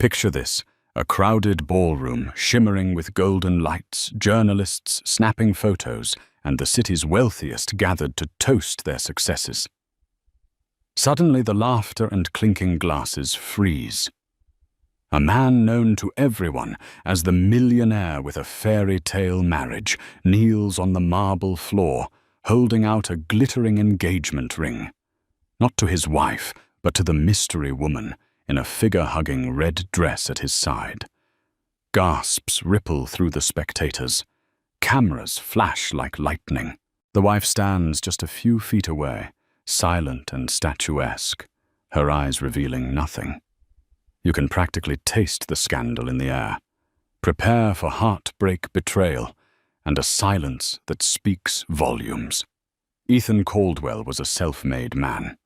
Picture this, a crowded ballroom shimmering with golden lights, journalists snapping photos, and the city's wealthiest gathered to toast their successes. Suddenly the laughter and clinking glasses freeze. A man known to everyone as the millionaire with a fairy tale marriage kneels on the marble floor, holding out a glittering engagement ring. Not to his wife, but to the mystery woman in a figure-hugging red dress at his side. Gasps ripple through the spectators. Cameras flash like lightning. The wife stands just a few feet away, silent and statuesque, her eyes revealing nothing. You can practically taste the scandal in the air. Prepare for heartbreak betrayal and a silence that speaks volumes. Ethan Caldwell was a self-made man.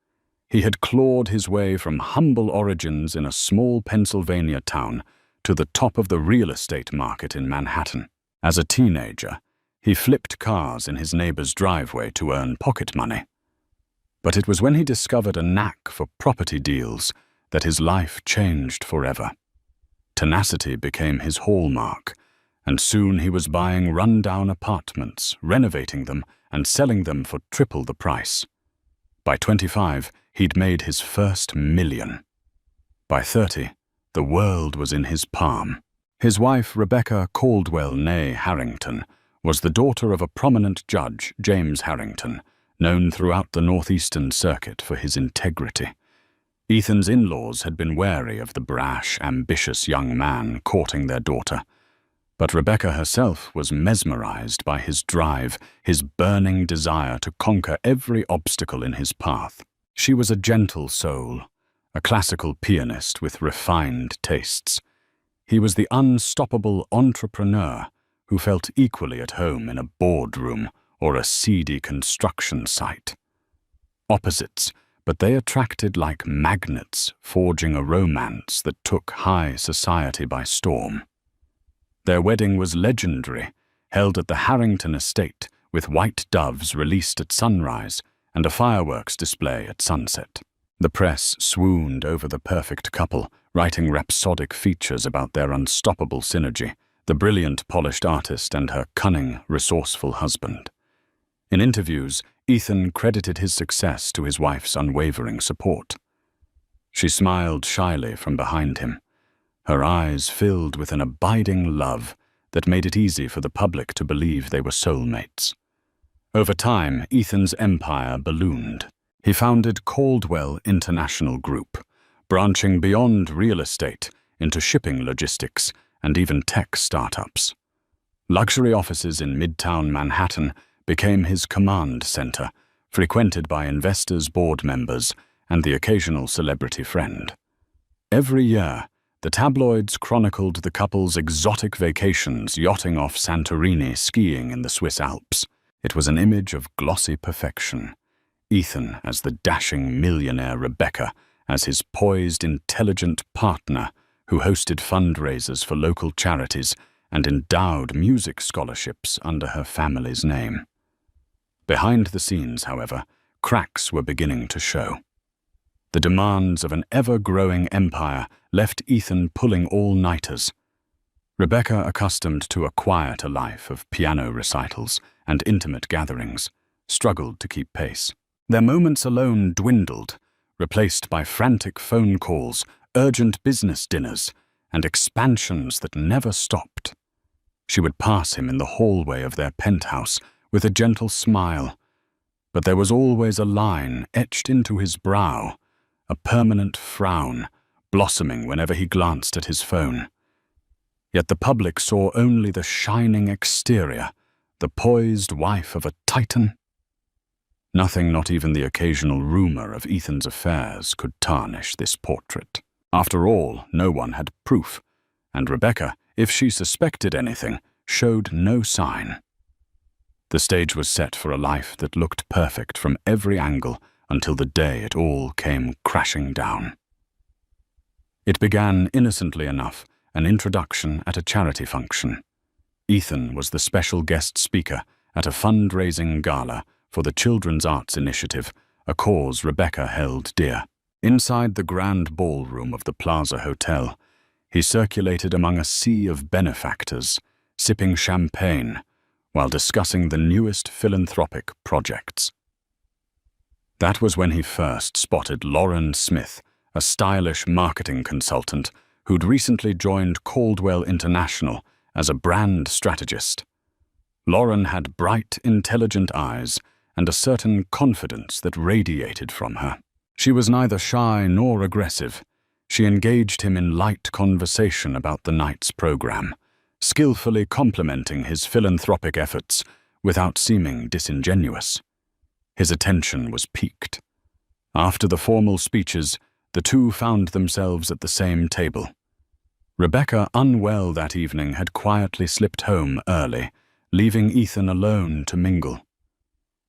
He had clawed his way from humble origins in a small Pennsylvania town to the top of the real estate market in Manhattan. As a teenager, he flipped cars in his neighbor's driveway to earn pocket money. But it was when he discovered a knack for property deals that his life changed forever. Tenacity became his hallmark, and soon he was buying run-down apartments, renovating them, and selling them for triple the price. By 25, he'd made his first million. By 30, the world was in his palm. His wife, Rebecca Caldwell née Harrington, was the daughter of a prominent judge, James Harrington, known throughout the Northeastern Circuit for his integrity. Ethan's in-laws had been wary of the brash, ambitious young man courting their daughter, but Rebecca herself was mesmerized by his drive, his burning desire to conquer every obstacle in his path. She was a gentle soul, a classical pianist with refined tastes. He was the unstoppable entrepreneur who felt equally at home in a boardroom or a seedy construction site. Opposites, but they attracted like magnets, forging a romance that took high society by storm. Their wedding was legendary, held at the Harrington estate with white doves released at sunrise and a fireworks display at sunset. The press swooned over the perfect couple, writing rhapsodic features about their unstoppable synergy, the brilliant, polished artist and her cunning, resourceful husband. In interviews, Ethan credited his success to his wife's unwavering support. She smiled shyly from behind him, her eyes filled with an abiding love that made it easy for the public to believe they were soulmates. Over time, Ethan's empire ballooned. He founded Caldwell International Group, branching beyond real estate into shipping logistics and even tech startups. Luxury offices in Midtown Manhattan became his command center, frequented by investors, board members, and the occasional celebrity friend. Every year, the tabloids chronicled the couple's exotic vacations, yachting off Santorini, skiing in the Swiss Alps. It was an image of glossy perfection. Ethan as the dashing millionaire, Rebecca as his poised, intelligent partner who hosted fundraisers for local charities and endowed music scholarships under her family's name. Behind the scenes, however, cracks were beginning to show. The demands of an ever-growing empire left Ethan pulling all-nighters. Rebecca, accustomed to a quieter life of piano recitals and intimate gatherings, struggled to keep pace. Their moments alone dwindled, replaced by frantic phone calls, urgent business dinners, and expansions that never stopped. She would pass him in the hallway of their penthouse with a gentle smile, but there was always a line etched into his brow, a permanent frown, blossoming whenever he glanced at his phone. Yet the public saw only the shining exterior, the poised wife of a titan. Nothing, not even the occasional rumor of Ethan's affairs, could tarnish this portrait. After all, no one had proof, and Rebecca, if she suspected anything, showed no sign. The stage was set for a life that looked perfect from every angle until the day it all came crashing down. It began innocently enough, an introduction at a charity function. Ethan was the special guest speaker at a fundraising gala for the Children's Arts Initiative, a cause Rebecca held dear. Inside the grand ballroom of the Plaza Hotel, He circulated among a sea of benefactors, sipping champagne while discussing the newest philanthropic projects. That was when he first spotted Lauren Smith, a stylish marketing consultant who'd recently joined Caldwell International as a brand strategist. Lauren had bright, intelligent eyes and a certain confidence that radiated from her. She was neither shy nor aggressive. She engaged him in light conversation about the night's program, skillfully complementing his philanthropic efforts without seeming disingenuous. His attention was piqued. After the formal speeches, the two found themselves at the same table. Rebecca, unwell that evening, had quietly slipped home early, leaving Ethan alone to mingle.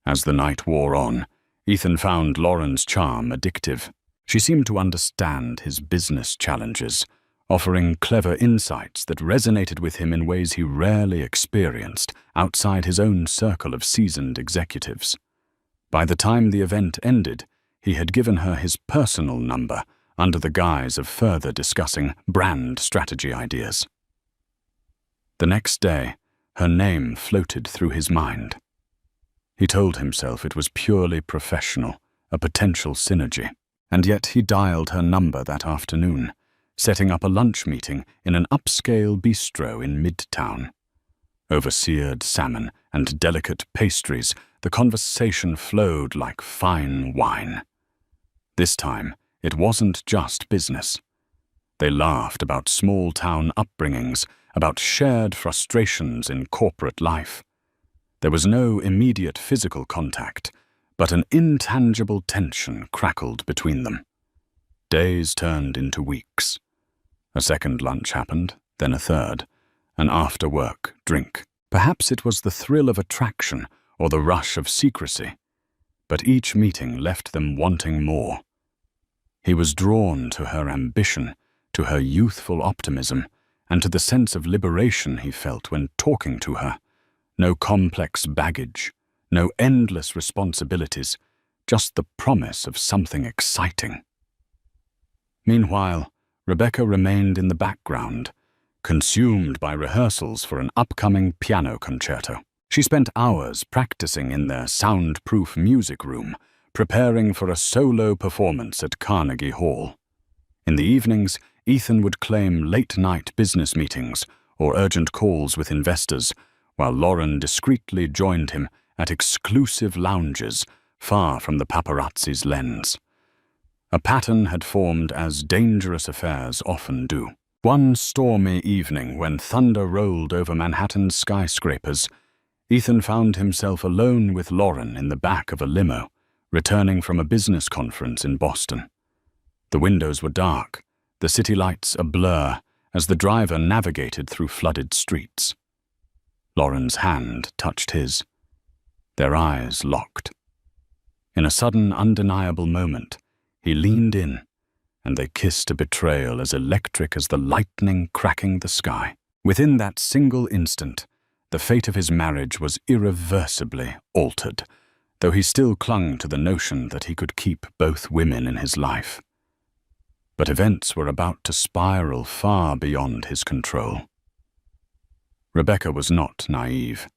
As the night wore on, Ethan found Lauren's charm addictive. She seemed to understand his business challenges, offering clever insights that resonated with him in ways he rarely experienced outside his own circle of seasoned executives. By the time the event ended, he had given her his personal number under the guise of further discussing brand strategy ideas. The next day, her name floated through his mind. He told himself it was purely professional, a potential synergy. And yet he dialed her number that afternoon, setting up a lunch meeting in an upscale bistro in Midtown. Over seared salmon and delicate pastries, the conversation flowed like fine wine. This time, it wasn't just business. They laughed about small-town upbringings, about shared frustrations in corporate life. There was no immediate physical contact, but an intangible tension crackled between them. Days turned into weeks. A second lunch happened, then a third, an after-work drink. Perhaps it was the thrill of attraction or the rush of secrecy, but each meeting left them wanting more. He was drawn to her ambition, to her youthful optimism, and to the sense of liberation he felt when talking to her. No complex baggage, no endless responsibilities, just the promise of something exciting. Meanwhile, Rebecca remained in the background, consumed by rehearsals for an upcoming piano concerto. She spent hours practicing in their soundproof music room, preparing for a solo performance at Carnegie Hall. In the evenings, Ethan would claim late-night business meetings or urgent calls with investors, while Lauren discreetly joined him at exclusive lounges far from the paparazzi's lens. A pattern had formed, as dangerous affairs often do. One stormy evening, when thunder rolled over Manhattan's skyscrapers, Ethan found himself alone with Lauren in the back of a limo, returning from a business conference in Boston. The windows were dark, the city lights a blur as the driver navigated through flooded streets. Lauren's hand touched his. Their eyes locked. In a sudden, undeniable moment, he leaned in, and they kissed a betrayal as electric as the lightning cracking the sky. Within that single instant, the fate of his marriage was irreversibly altered, though he still clung to the notion that he could keep both women in his life. But events were about to spiral far beyond his control. Rebecca was not naive.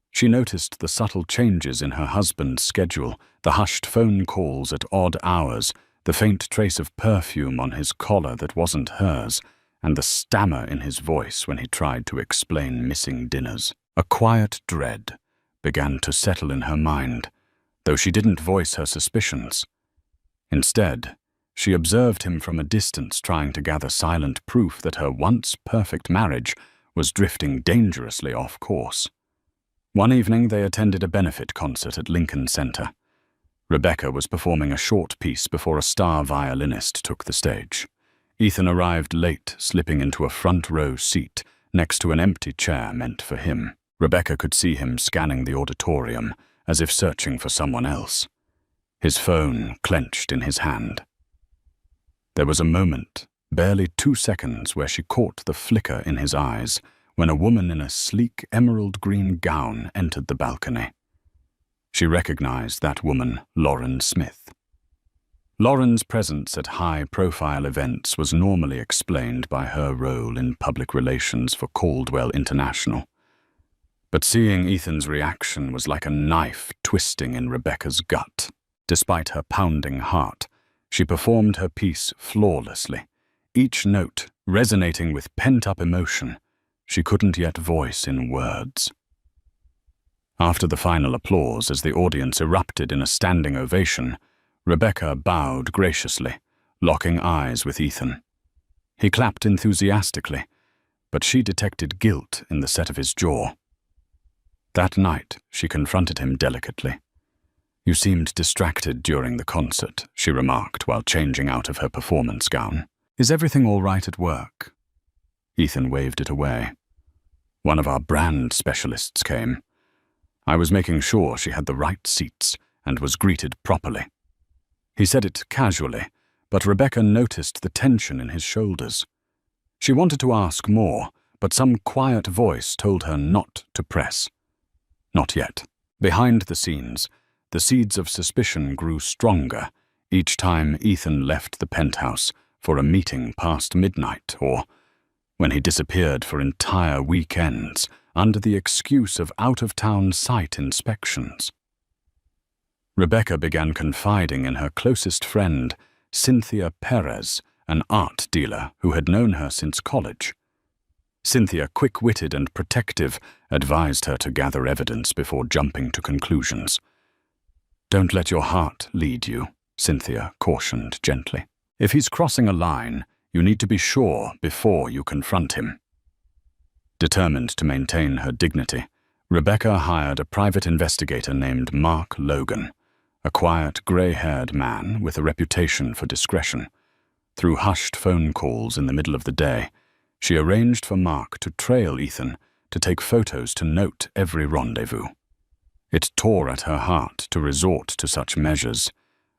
She noticed the subtle changes in her husband's schedule, the hushed phone calls at odd hours, the faint trace of perfume on his collar that wasn't hers, and the stammer in his voice when he tried to explain missing dinners. A quiet dread began to settle in her mind, though she didn't voice her suspicions. Instead, she observed him from a distance, trying to gather silent proof that her once perfect marriage was drifting dangerously off course. One evening they attended a benefit concert at Lincoln Center. Rebecca was performing a short piece before a star violinist took the stage. Ethan arrived late, slipping into a front-row seat next to an empty chair meant for him. Rebecca could see him scanning the auditorium, as if searching for someone else. His phone clenched in his hand. There was a moment, barely 2 seconds, where she caught the flicker in his eyes when a woman in a sleek emerald-green gown entered the balcony. She recognized that woman, Lauren Smith. Lauren's presence at high-profile events was normally explained by her role in public relations for Caldwell International. But seeing Ethan's reaction was like a knife twisting in Rebecca's gut. Despite her pounding heart, she performed her piece flawlessly, each note resonating with pent-up emotion she couldn't yet voice in words. After the final applause, as the audience erupted in a standing ovation, Rebecca bowed graciously, locking eyes with Ethan. He clapped enthusiastically, but she detected guilt in the set of his jaw. That night, she confronted him delicately. "You seemed distracted during the concert," she remarked while changing out of her performance gown. "Is everything all right at work?" Ethan waved it away. "One of our brand specialists came. I was making sure she had the right seats and was greeted properly." He said it casually, but Rebecca noticed the tension in his shoulders. She wanted to ask more, but some quiet voice told her not to press. Not yet. Behind the scenes, the seeds of suspicion grew stronger each time Ethan left the penthouse for a meeting past midnight, or when he disappeared for entire weekends under the excuse of out-of-town site inspections. Rebecca began confiding in her closest friend, Cynthia Perez, an art dealer who had known her since college. Cynthia, quick-witted and protective, advised her to gather evidence before jumping to conclusions. "Don't let your heart lead you," Cynthia cautioned gently. "If he's crossing a line, you need to be sure before you confront him." Determined to maintain her dignity, Rebecca hired a private investigator named Mark Logan, a quiet, grey-haired man with a reputation for discretion. Through hushed phone calls in the middle of the day, she arranged for Mark to trail Ethan, to take photos to note every rendezvous. It tore at her heart to resort to such measures,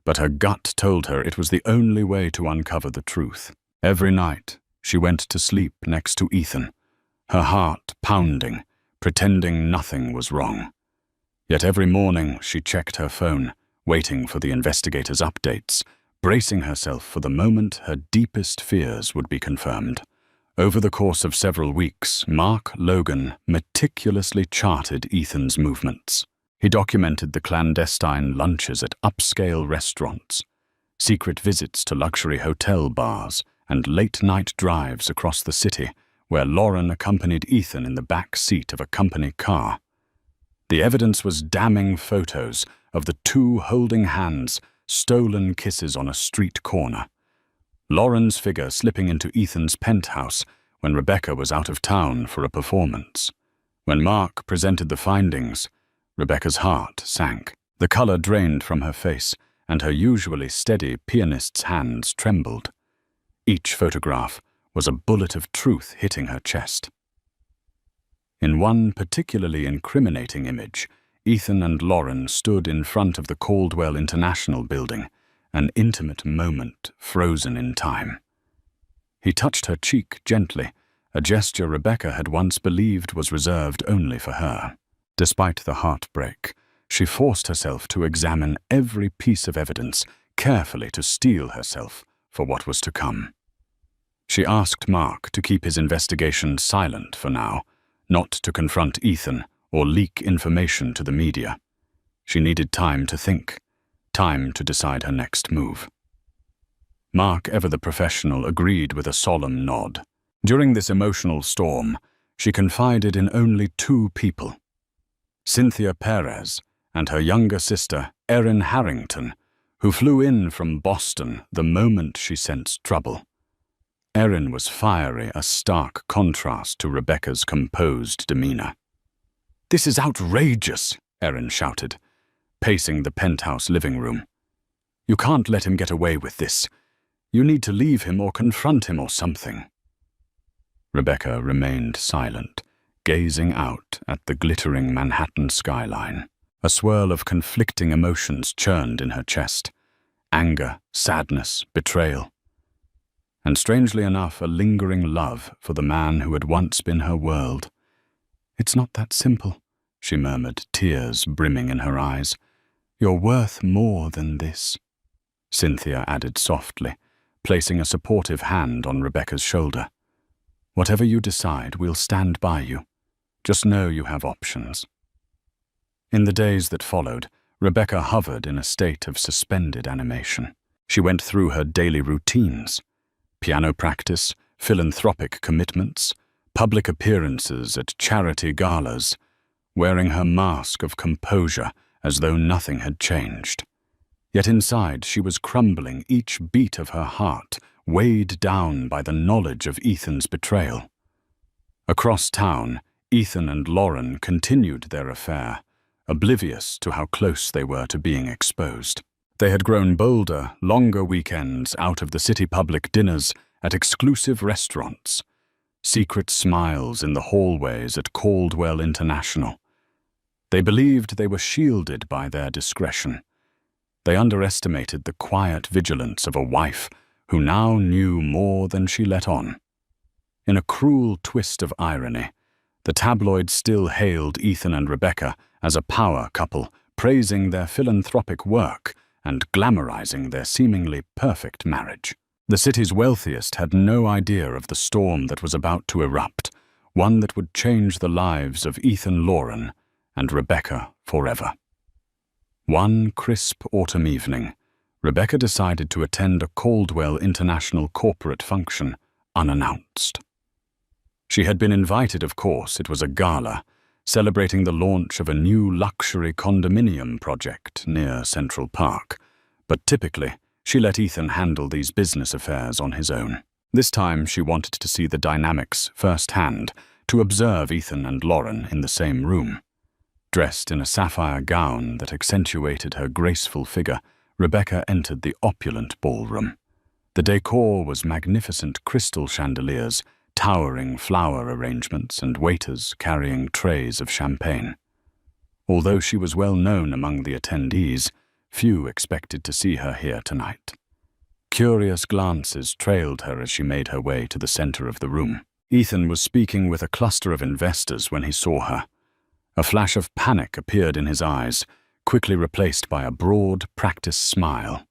but her gut told her it was the only way to uncover the truth. Every night, she went to sleep next to Ethan, her heart pounding, pretending nothing was wrong. Yet every morning she checked her phone, waiting for the investigator's updates, bracing herself for the moment her deepest fears would be confirmed. Over the course of several weeks, Mark Logan meticulously charted Ethan's movements. He documented the clandestine lunches at upscale restaurants, secret visits to luxury hotel bars, and late-night drives across the city where Lauren accompanied Ethan in the back seat of a company car. The evidence was damning photos of the two holding hands, stolen kisses on a street corner. Lauren's figure slipping into Ethan's penthouse when Rebecca was out of town for a performance. When Mark presented the findings, Rebecca's heart sank. The color drained from her face, and her usually steady pianist's hands trembled. Each photograph was a bullet of truth hitting her chest. In one particularly incriminating image, Ethan and Lauren stood in front of the Caldwell International building, an intimate moment frozen in time. He touched her cheek gently, a gesture Rebecca had once believed was reserved only for her. Despite the heartbreak, she forced herself to examine every piece of evidence carefully to steel herself for what was to come. She asked Mark to keep his investigation silent for now, not to confront Ethan or leak information to the media. She needed time to think, time to decide her next move. Mark, ever the professional, agreed with a solemn nod. During this emotional storm, she confided in only two people: Cynthia Perez and her younger sister, Erin Harrington, who flew in from Boston the moment she sensed trouble. Erin was fiery, a stark contrast to Rebecca's composed demeanor. "This is outrageous," Erin shouted, pacing the penthouse living room. "You can't let him get away with this. You need to leave him or confront him or something." Rebecca remained silent, gazing out at the glittering Manhattan skyline. A swirl of conflicting emotions churned in her chest: anger, sadness, betrayal, and strangely enough, a lingering love for the man who had once been her world. "It's not that simple," she murmured, tears brimming in her eyes. "You're worth more than this." Cynthia added softly, placing a supportive hand on Rebecca's shoulder. Whatever you decide, we'll stand by you. Just know you have options. In the days that followed, Rebecca hovered in a state of suspended animation. She went through her daily routines: piano practice, philanthropic commitments, public appearances at charity galas, wearing her mask of composure as though nothing had changed. Yet inside she was crumbling, each beat of her heart weighed down by the knowledge of Ethan's betrayal. Across town, Ethan and Lauren continued their affair, oblivious to how close they were to being exposed. They had grown bolder, longer weekends out of the city public dinners at exclusive restaurants, secret smiles in the hallways at Caldwell International. They believed they were shielded by their discretion. They underestimated the quiet vigilance of a wife who now knew more than she let on. In a cruel twist of irony, the tabloids still hailed Ethan and Rebecca as a power couple, praising their philanthropic work and glamorizing their seemingly perfect marriage. The city's wealthiest had no idea of the storm that was about to erupt, one that would change the lives of Ethan Lauren and Rebecca forever. One crisp autumn evening, Rebecca decided to attend a Caldwell International corporate function unannounced. She had been invited, of course. It was a gala, celebrating the launch of a new luxury condominium project near Central Park, but typically, she let Ethan handle these business affairs on his own. This time, she wanted to see the dynamics firsthand, to observe Ethan and Lauren in the same room. Dressed in a sapphire gown that accentuated her graceful figure, Rebecca entered the opulent ballroom. The decor was magnificent crystal chandeliers, towering flower arrangements, and waiters carrying trays of champagne. Although she was well known among the attendees, few expected to see her here tonight. Curious glances trailed her as she made her way to the center of the room. Ethan was speaking with a cluster of investors when he saw her. A flash of panic appeared in his eyes, quickly replaced by a broad, practiced smile.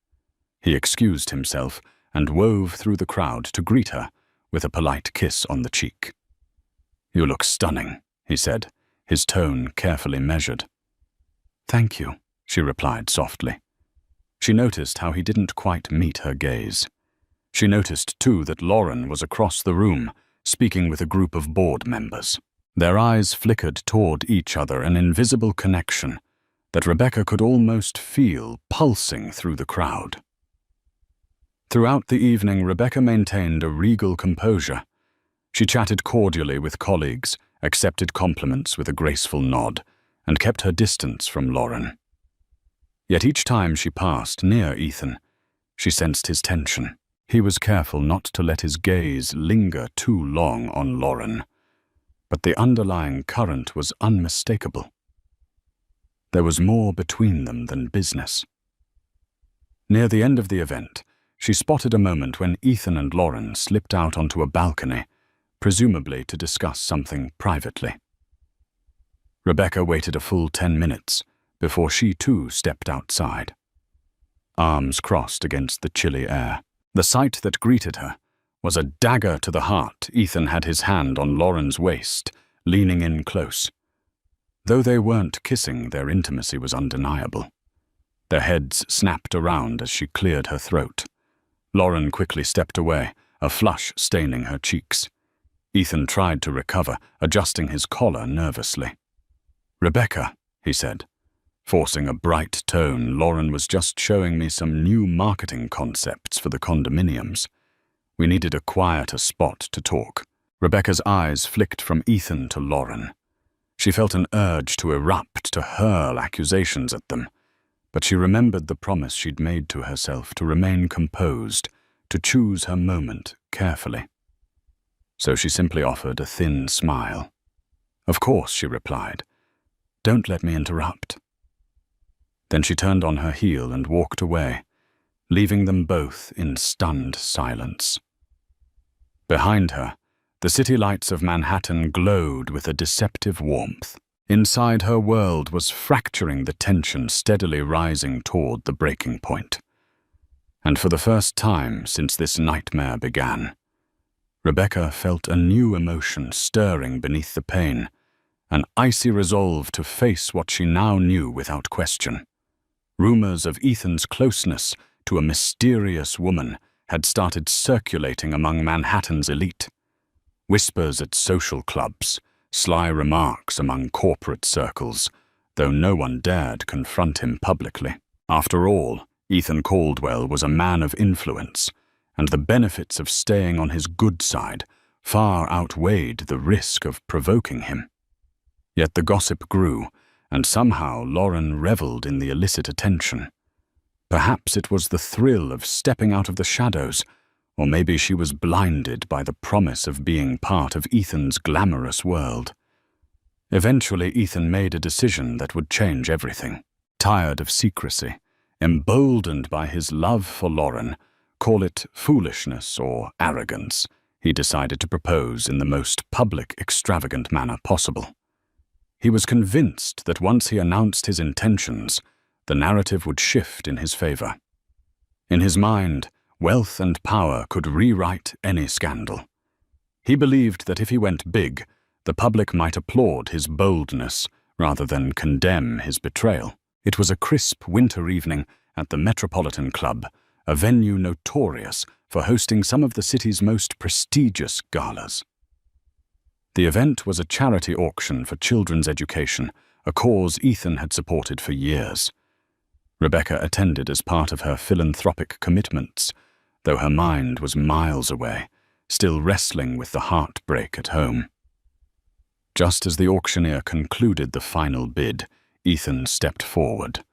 He excused himself and wove through the crowd to greet her with a polite kiss on the cheek. "You look stunning," he said, his tone carefully measured. "Thank you," she replied softly. She noticed how he didn't quite meet her gaze. She noticed, too, that Lauren was across the room, speaking with a group of board members. Their eyes flickered toward each other, an invisible connection that Rebecca could almost feel pulsing through the crowd. Throughout the evening, Rebecca maintained a regal composure. She chatted cordially with colleagues, accepted compliments with a graceful nod, and kept her distance from Lauren. Yet each time she passed near Ethan, she sensed his tension. He was careful not to let his gaze linger too long on Lauren, but the underlying current was unmistakable. There was more between them than business. Near the end of the event, she spotted a moment when Ethan and Lauren slipped out onto a balcony, presumably to discuss something privately. Rebecca waited a full 10 minutes before she too stepped outside. Arms crossed against the chilly air. The sight that greeted her was a dagger to the heart. Ethan had his hand on Lauren's waist, leaning in close. Though they weren't kissing, their intimacy was undeniable. Their heads snapped around as she cleared her throat. Lauren quickly stepped away, a flush staining her cheeks. Ethan tried to recover, adjusting his collar nervously. "Rebecca," he said. Forcing a bright tone, "Lauren was just showing me some new marketing concepts for the condominiums. We needed a quieter spot to talk." Rebecca's eyes flicked from Ethan to Lauren. She felt an urge to erupt, to hurl accusations at them, but she remembered the promise she'd made to herself to remain composed, to choose her moment carefully. So she simply offered a thin smile. "Of course," she replied. "Don't let me interrupt." Then she turned on her heel and walked away, leaving them both in stunned silence. Behind her, the city lights of Manhattan glowed with a deceptive warmth. Inside, her world was fracturing, the tension steadily rising toward the breaking point. And for the first time since this nightmare began, Rebecca felt a new emotion stirring beneath the pain, an icy resolve to face what she now knew without question. Rumors of Ethan's closeness to a mysterious woman had started circulating among Manhattan's elite. Whispers at social clubs, sly remarks among corporate circles, though no one dared confront him publicly. After all, Ethan Caldwell was a man of influence, and the benefits of staying on his good side far outweighed the risk of provoking him. Yet the gossip grew, and somehow Lauren reveled in the illicit attention. Perhaps it was the thrill of stepping out of the shadows, or maybe she was blinded by the promise of being part of Ethan's glamorous world. Eventually, Ethan made a decision that would change everything. Tired of secrecy, emboldened by his love for Lauren, call it foolishness or arrogance, he decided to propose in the most public, extravagant manner possible. He was convinced that once he announced his intentions, the narrative would shift in his favor. In his mind, wealth and power could rewrite any scandal. He believed that if he went big, the public might applaud his boldness rather than condemn his betrayal. It was a crisp winter evening at the Metropolitan Club, a venue notorious for hosting some of the city's most prestigious galas. The event was a charity auction for children's education, a cause Ethan had supported for years. Rebecca attended as part of her philanthropic commitments, though her mind was miles away, still wrestling with the heartbreak at home. Just as the auctioneer concluded the final bid, Ethan stepped forward.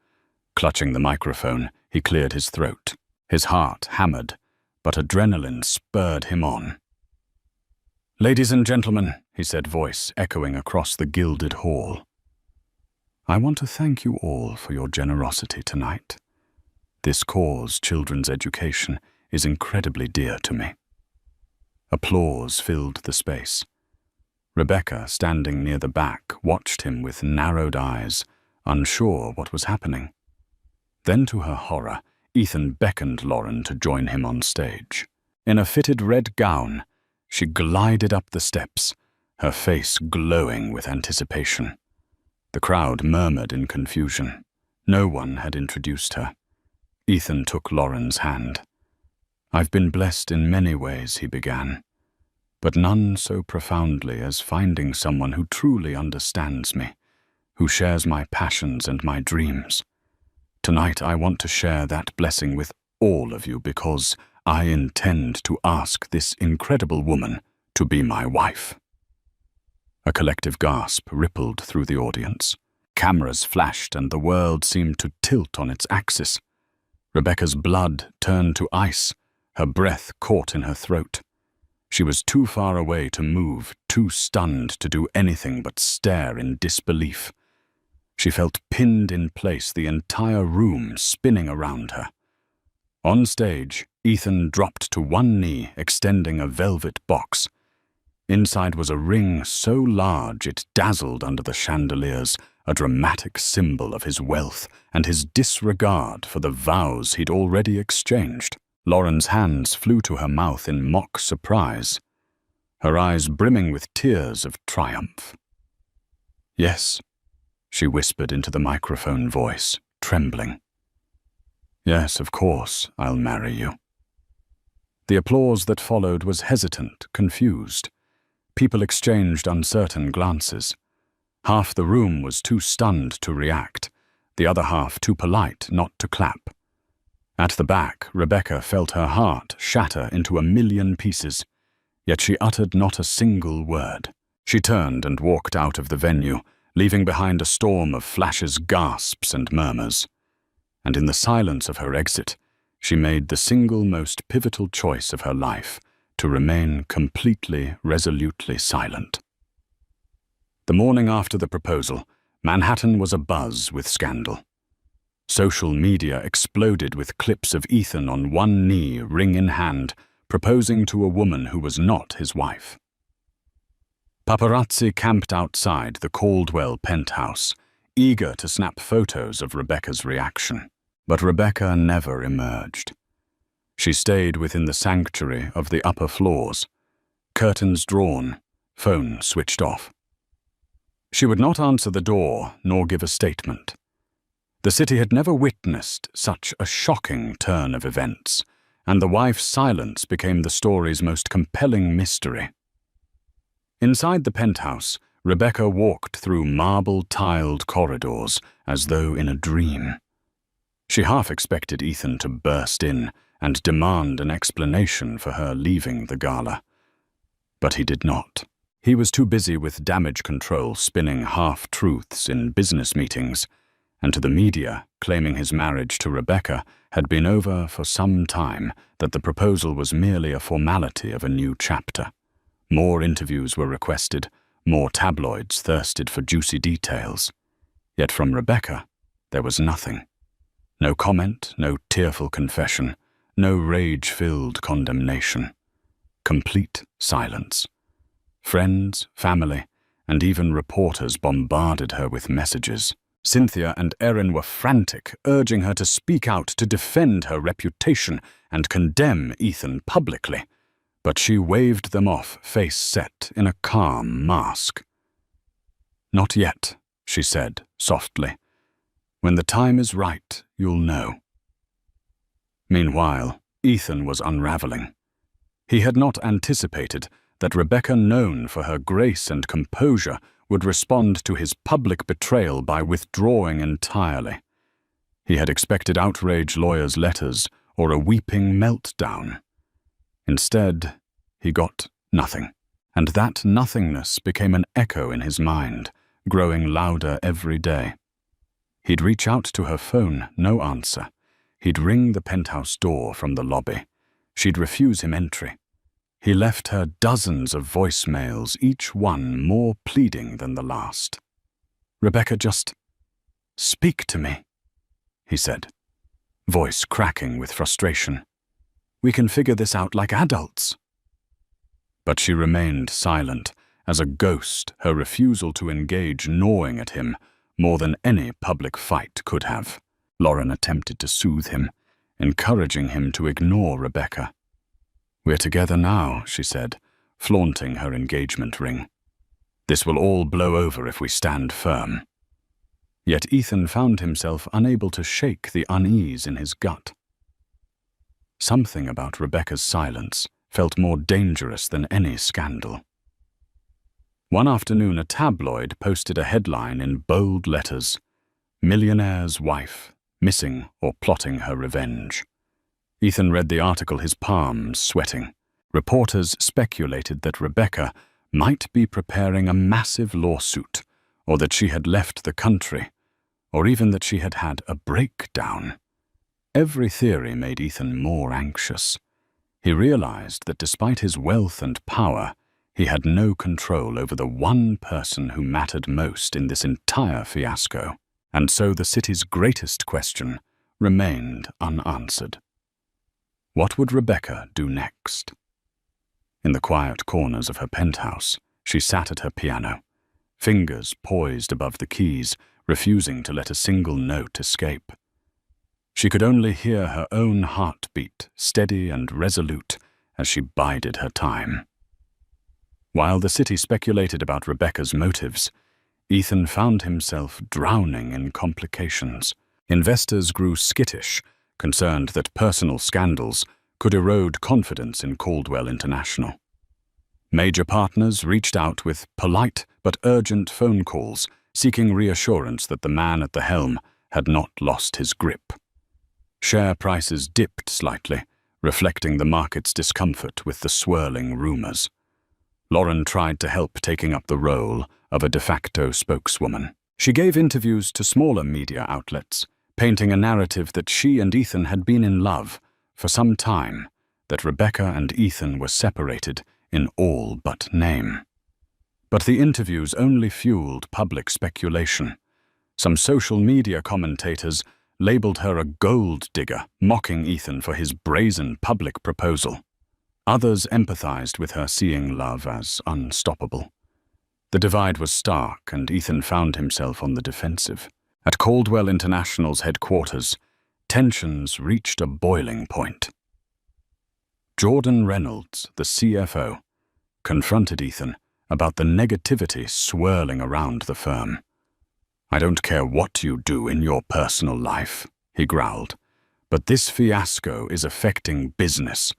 Clutching the microphone, he cleared his throat. His heart hammered, but adrenaline spurred him on. "Ladies and gentlemen," he said, voice echoing across the gilded hall, "I want to thank you all for your generosity tonight. This cause, children's education, is incredibly dear to me." Applause filled the space. Rebecca, standing near the back, watched him with narrowed eyes, unsure what was happening. Then, to her horror, Ethan beckoned Lauren to join him on stage. In a fitted red gown, she glided up the steps, her face glowing with anticipation. The crowd murmured in confusion. No one had introduced her. Ethan took Lauren's hand. "I've been blessed in many ways," he began, "but none so profoundly as finding someone who truly understands me, who shares my passions and my dreams. Tonight I want to share that blessing with all of you because I intend to ask this incredible woman to be my wife." A collective gasp rippled through the audience. Cameras flashed and the world seemed to tilt on its axis. Rebecca's blood turned to ice, her breath caught in her throat. She was too far away to move, too stunned to do anything but stare in disbelief. She felt pinned in place, the entire room spinning around her. On stage, Ethan dropped to one knee, extending a velvet box. Inside was a ring so large it dazzled under the chandeliers, a dramatic symbol of his wealth and his disregard for the vows he'd already exchanged. Lauren's hands flew to her mouth in mock surprise, her eyes brimming with tears of triumph. "Yes," she whispered into the microphone voice, trembling. "Yes, of course, I'll marry you." The applause that followed was hesitant, confused. People exchanged uncertain glances. Half the room was too stunned to react, the other half too polite not to clap. At the back, Rebecca felt her heart shatter into a million pieces, yet she uttered not a single word. She turned and walked out of the venue, leaving behind a storm of flashes, gasps, and murmurs. And in the silence of her exit, she made the single most pivotal choice of her life, to remain completely, resolutely silent. The morning after the proposal, Manhattan was abuzz with scandal. Social media exploded with clips of Ethan on one knee, ring in hand, proposing to a woman who was not his wife. Paparazzi camped outside the Caldwell penthouse, eager to snap photos of Rebecca's reaction. But Rebecca never emerged. She stayed within the sanctuary of the upper floors, curtains drawn, phone switched off. She would not answer the door nor give a statement. The city had never witnessed such a shocking turn of events, and the wife's silence became the story's most compelling mystery. Inside the penthouse, Rebecca walked through marble-tiled corridors as though in a dream. She half expected Ethan to burst in and demand an explanation for her leaving the gala. But he did not. He was too busy with damage control spinning half-truths in business meetings, and to the media claiming his marriage to Rebecca had been over for some time, that the proposal was merely a formality of a new chapter. More interviews were requested, more tabloids thirsted for juicy details. Yet from Rebecca, there was nothing. No comment, no tearful confession, no rage-filled condemnation. Complete silence. Friends, family, and even reporters bombarded her with messages. Cynthia and Erin were frantic, urging her to speak out, to defend her reputation and condemn Ethan publicly. But she waved them off, face set in a calm mask. "Not yet," she said softly. "When the time is right, you'll know." Meanwhile, Ethan was unraveling. He had not anticipated that Rebecca, known for her grace and composure, would respond to his public betrayal by withdrawing entirely. He had expected outrage lawyers' letters or a weeping meltdown. Instead, he got nothing, and that nothingness became an echo in his mind, growing louder every day. He'd reach out to her phone, no answer. He'd ring the penthouse door from the lobby. She'd refuse him entry. He left her dozens of voicemails, each one more pleading than the last. "Rebecca, just speak to me," he said, voice cracking with frustration. "We can figure this out like adults." But she remained silent, as a ghost, her refusal to engage gnawing at him more than any public fight could have. Lauren attempted to soothe him, encouraging him to ignore Rebecca. "We're together now," she said, flaunting her engagement ring. "This will all blow over if we stand firm." Yet Ethan found himself unable to shake the unease in his gut. Something about Rebecca's silence felt more dangerous than any scandal. One afternoon, a tabloid posted a headline in bold letters: "Millionaire's wife, missing or plotting her revenge." Ethan read the article, his palms sweating. Reporters speculated that Rebecca might be preparing a massive lawsuit, or that she had left the country, or even that she had had a breakdown. Every theory made Ethan more anxious. He realized that despite his wealth and power, he had no control over the one person who mattered most in this entire fiasco, and so the city's greatest question remained unanswered. What would Rebecca do next? In the quiet corners of her penthouse, she sat at her piano, fingers poised above the keys, refusing to let a single note escape. She could only hear her own heartbeat, steady and resolute, as she bided her time. While the city speculated about Rebecca's motives, Ethan found himself drowning in complications. Investors grew skittish, concerned that personal scandals could erode confidence in Caldwell International. Major partners reached out with polite but urgent phone calls, seeking reassurance that the man at the helm had not lost his grip. Share prices dipped slightly, reflecting the market's discomfort with the swirling rumors. Lauren tried to help, taking up the role of a de facto spokeswoman. She gave interviews to smaller media outlets, painting a narrative that she and Ethan had been in love for some time, that Rebecca and Ethan were separated in all but name. But the interviews only fueled public speculation. Some social media commentators labeled her a gold digger, mocking Ethan for his brazen public proposal. Others empathized with her, seeing love as unstoppable. The divide was stark, and Ethan found himself on the defensive. At Caldwell International's headquarters, tensions reached a boiling point. Jordan Reynolds, the CFO, confronted Ethan about the negativity swirling around the firm. "I don't care what you do in your personal life," he growled, "but this fiasco is affecting business.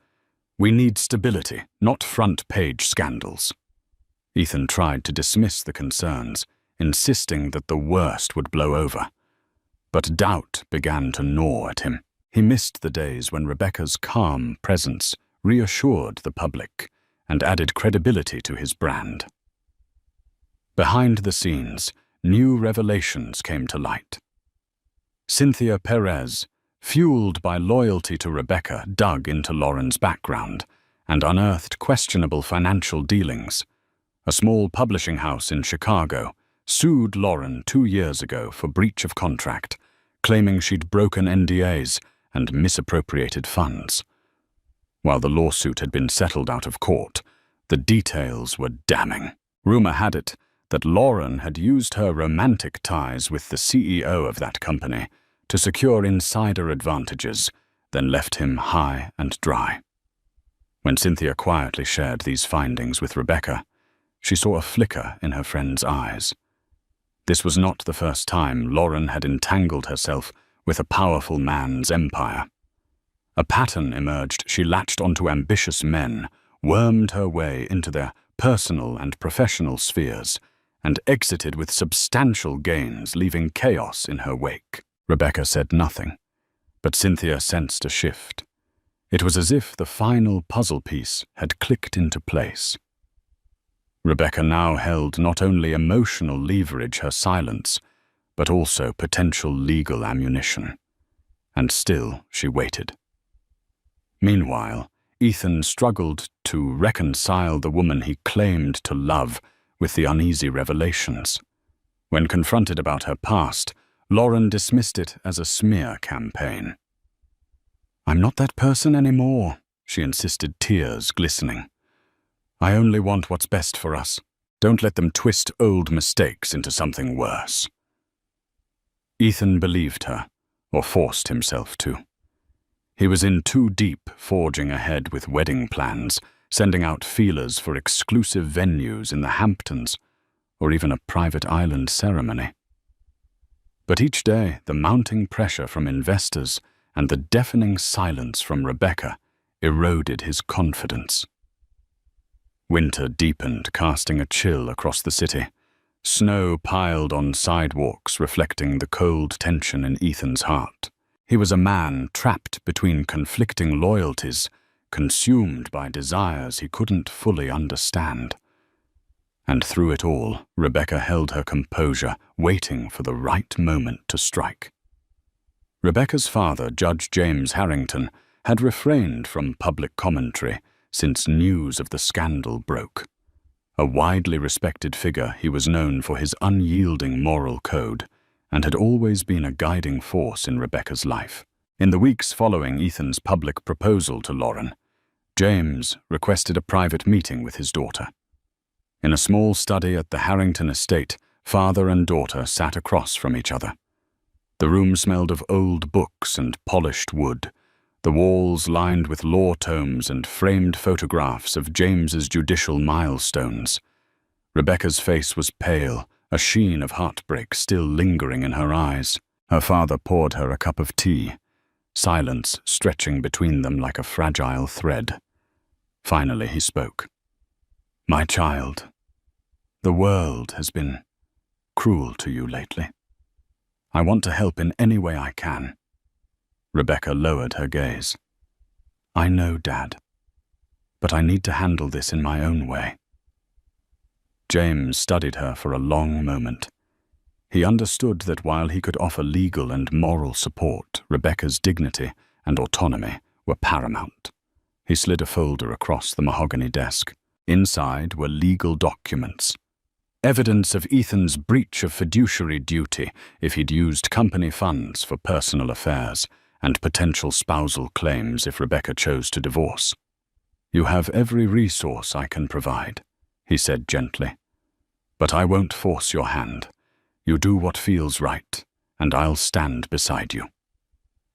We need stability, not front-page scandals." Ethan tried to dismiss the concerns, insisting that the worst would blow over. But doubt began to gnaw at him. He missed the days when Rebecca's calm presence reassured the public and added credibility to his brand. Behind the scenes, new revelations came to light. Cynthia Perez, fueled by loyalty to Rebecca, dug into Lauren's background and unearthed questionable financial dealings. A small publishing house in Chicago sued Lauren 2 years ago for breach of contract, claiming she'd broken NDAs and misappropriated funds. While the lawsuit had been settled out of court, the details were damning. Rumor had it that Lauren had used her romantic ties with the CEO of that company to secure insider advantages, then left him high and dry. When Cynthia quietly shared these findings with Rebecca, she saw a flicker in her friend's eyes. This was not the first time Lauren had entangled herself with a powerful man's empire. A pattern emerged. She latched onto ambitious men, wormed her way into their personal and professional spheres, and exited with substantial gains, leaving chaos in her wake. Rebecca said nothing, but Cynthia sensed a shift. It was as if the final puzzle piece had clicked into place. Rebecca now held not only emotional leverage, her silence, but also potential legal ammunition. And still she waited. Meanwhile, Ethan struggled to reconcile the woman he claimed to love with the uneasy revelations. When confronted about her past, Lauren dismissed it as a smear campaign. "I'm not that person anymore," she insisted, tears glistening. "I only want what's best for us. Don't let them twist old mistakes into something worse." Ethan believed her, or forced himself to. He was in too deep, forging ahead with wedding plans, sending out feelers for exclusive venues in the Hamptons, or even a private island ceremony. But each day, the mounting pressure from investors and the deafening silence from Rebecca eroded his confidence. Winter deepened, casting a chill across the city. Snow piled on sidewalks, reflecting the cold tension in Ethan's heart. He was a man trapped between conflicting loyalties, consumed by desires he couldn't fully understand. And through it all, Rebecca held her composure, waiting for the right moment to strike. Rebecca's father, Judge James Harrington, had refrained from public commentary since news of the scandal broke. A widely respected figure, he was known for his unyielding moral code and had always been a guiding force in Rebecca's life. In the weeks following Ethan's public proposal to Lauren, James requested a private meeting with his daughter. In a small study at the Harrington estate, father and daughter sat across from each other. The room smelled of old books and polished wood, the walls lined with law tomes and framed photographs of James's judicial milestones. Rebecca's face was pale, a sheen of heartbreak still lingering in her eyes. Her father poured her a cup of tea, silence stretching between them like a fragile thread. Finally he spoke. "My child, the world has been cruel to you lately. I want to help in any way I can." Rebecca lowered her gaze. "I know, Dad, but I need to handle this in my own way." James studied her for a long moment. He understood that while he could offer legal and moral support, Rebecca's dignity and autonomy were paramount. He slid a folder across the mahogany desk. Inside were legal documents. Evidence of Ethan's breach of fiduciary duty if he'd used company funds for personal affairs, and potential spousal claims if Rebecca chose to divorce. "You have every resource I can provide," he said gently. "But I won't force your hand. You do what feels right, and I'll stand beside you."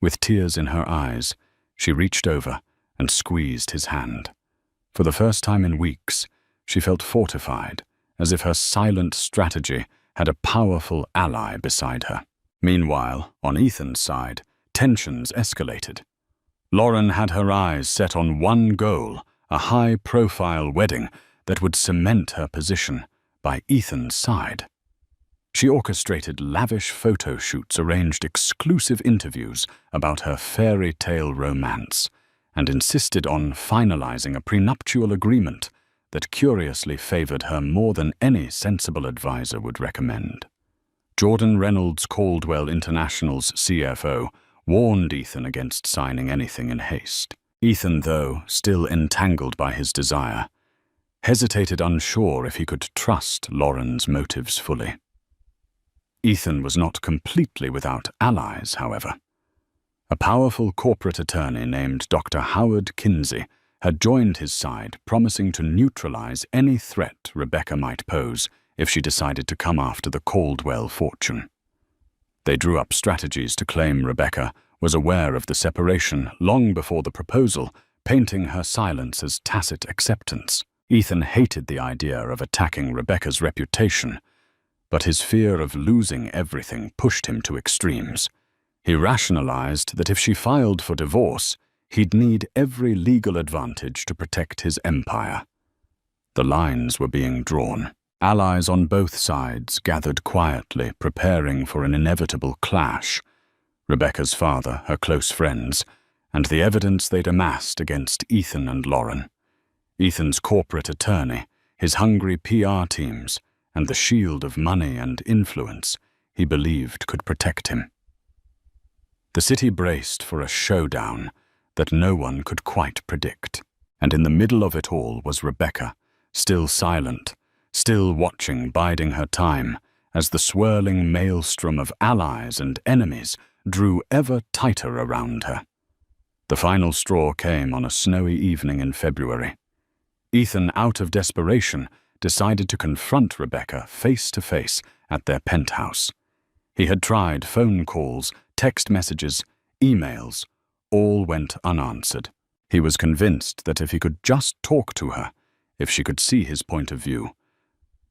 With tears in her eyes, she reached over and squeezed his hand. For the first time in weeks, she felt fortified, as if her silent strategy had a powerful ally beside her. Meanwhile, on Ethan's side, tensions escalated. Lauren had her eyes set on one goal, a high-profile wedding that would cement her position by Ethan's side. She orchestrated lavish photo shoots, arranged exclusive interviews about her fairy tale romance, and insisted on finalizing a prenuptial agreement that curiously favored her more than any sensible advisor would recommend. Jordan Reynolds Caldwell International's CFO warned Ethan against signing anything in haste. Ethan, though, still entangled by his desire, hesitated, unsure if he could trust Lauren's motives fully. Ethan was not completely without allies, however. A powerful corporate attorney named Dr. Howard Kinsey had joined his side, promising to neutralize any threat Rebecca might pose if she decided to come after the Caldwell fortune. They drew up strategies to claim Rebecca was aware of the separation long before the proposal, painting her silence as tacit acceptance. Ethan hated the idea of attacking Rebecca's reputation, but his fear of losing everything pushed him to extremes. He rationalized that if she filed for divorce, he'd need every legal advantage to protect his empire. The lines were being drawn. Allies on both sides gathered quietly, preparing for an inevitable clash. Rebecca's father, her close friends, and the evidence they'd amassed against Ethan and Lauren. Ethan's corporate attorney, his hungry PR teams, and the shield of money and influence he believed could protect him. The city braced for a showdown that no one could quite predict, and in the middle of it all was Rebecca, still silent, still watching, biding her time, as the swirling maelstrom of allies and enemies drew ever tighter around her. The final straw came on a snowy evening in February. Ethan, out of desperation, decided to confront Rebecca face to face at their penthouse. He had tried phone calls, text messages, emails. All went unanswered. He was convinced that if he could just talk to her, if she could see his point of view,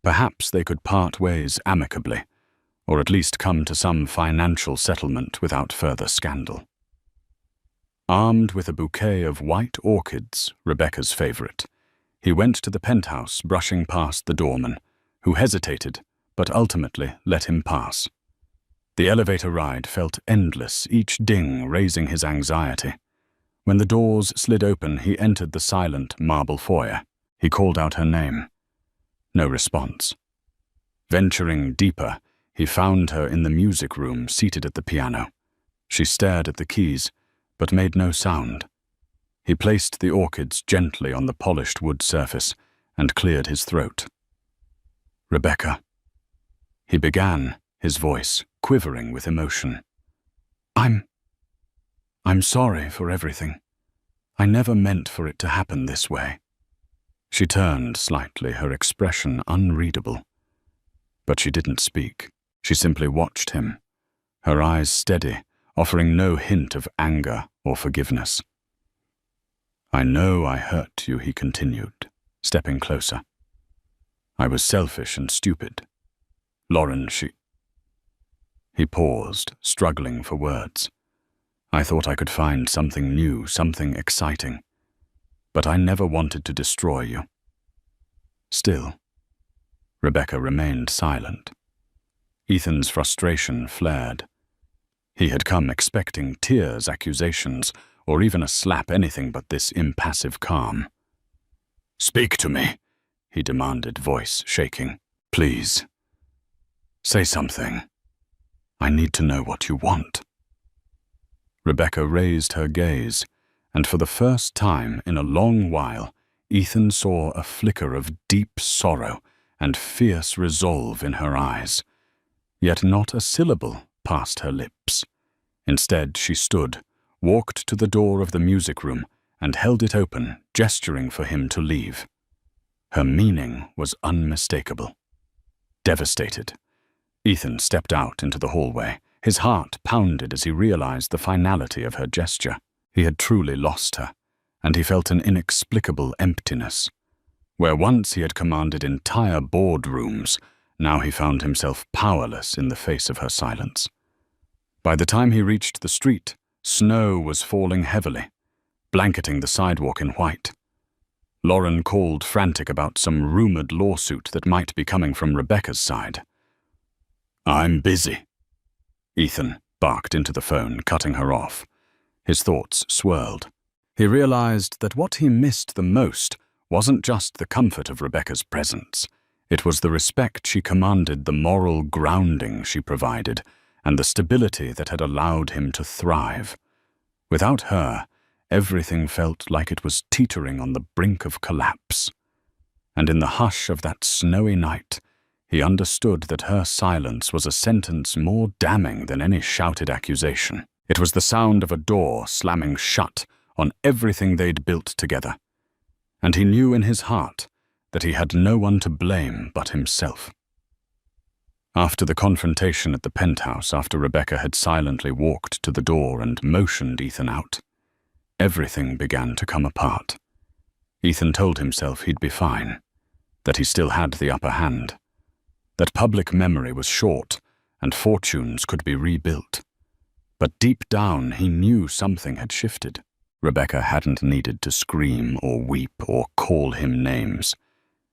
perhaps they could part ways amicably, or at least come to some financial settlement without further scandal. Armed with a bouquet of white orchids, Rebecca's favorite, he went to the penthouse, brushing past the doorman, who hesitated but ultimately let him pass. The elevator ride felt endless, each ding raising his anxiety. When the doors slid open, he entered the silent marble foyer. He called out her name. No response. Venturing deeper, he found her in the music room, seated at the piano. She stared at the keys, but made no sound. He placed the orchids gently on the polished wood surface and cleared his throat. "Rebecca," he began, his voice quivering with emotion. I'm sorry for everything. I never meant for it to happen this way." She turned slightly, her expression unreadable. But she didn't speak. She simply watched him, her eyes steady, offering no hint of anger or forgiveness. "I know I hurt you," he continued, stepping closer. "I was selfish and stupid. Lauren, He paused, struggling for words. "I thought I could find something new, something exciting. But I never wanted to destroy you." Still, Rebecca remained silent. Ethan's frustration flared. He had come expecting tears, accusations, or even a slap, anything but this impassive calm. "Speak to me," he demanded, voice shaking. "Please. Say something. I need to know what you want." Rebecca raised her gaze, and for the first time in a long while, Ethan saw a flicker of deep sorrow and fierce resolve in her eyes. Yet not a syllable passed her lips. Instead, she stood, walked to the door of the music room, and held it open, gesturing for him to leave. Her meaning was unmistakable. Devastated, Ethan stepped out into the hallway. His heart pounded as he realized the finality of her gesture. He had truly lost her, and he felt an inexplicable emptiness. Where once he had commanded entire boardrooms, now he found himself powerless in the face of her silence. By the time he reached the street, snow was falling heavily, blanketing the sidewalk in white. Lauren called frantic about some rumored lawsuit that might be coming from Rebecca's side. "I'm busy," Ethan barked into the phone, cutting her off. His thoughts swirled. He realized that what he missed the most wasn't just the comfort of Rebecca's presence. It was the respect she commanded, the moral grounding she provided, and the stability that had allowed him to thrive. Without her, everything felt like it was teetering on the brink of collapse. And in the hush of that snowy night, he understood that her silence was a sentence more damning than any shouted accusation. It was the sound of a door slamming shut on everything they'd built together. And he knew in his heart that he had no one to blame but himself. After the confrontation at the penthouse, after Rebecca had silently walked to the door and motioned Ethan out, everything began to come apart. Ethan told himself he'd be fine, that he still had the upper hand, that public memory was short and fortunes could be rebuilt. But deep down he knew something had shifted. Rebecca hadn't needed to scream or weep or call him names.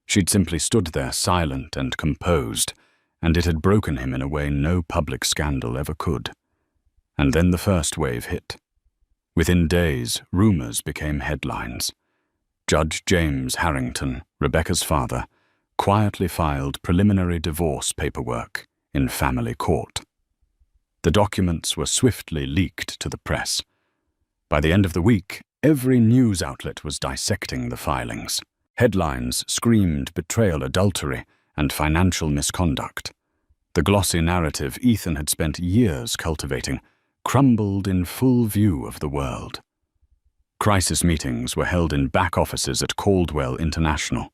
She'd simply stood there silent and composed, and it had broken him in a way no public scandal ever could. And then the first wave hit. Within days, rumors became headlines. Judge James Harrington, Rebecca's father, quietly filed preliminary divorce paperwork in family court. The documents were swiftly leaked to the press. By the end of the week, every news outlet was dissecting the filings. Headlines screamed betrayal, adultery, and financial misconduct. The glossy narrative Ethan had spent years cultivating crumbled in full view of the world. Crisis meetings were held in back offices at Caldwell International.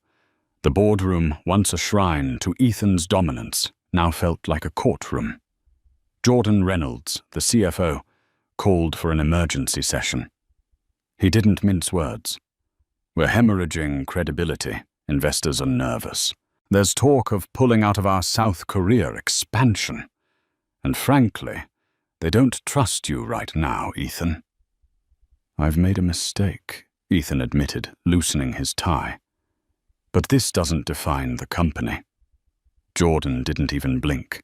The boardroom, once a shrine to Ethan's dominance, now felt like a courtroom. Jordan Reynolds, the CFO, called for an emergency session. He didn't mince words. "We're hemorrhaging credibility. Investors are nervous. There's talk of pulling out of our South Korea expansion. And frankly, they don't trust you right now, Ethan." "I've made a mistake," Ethan admitted, loosening his tie. "But this doesn't define the company." Jordan didn't even blink.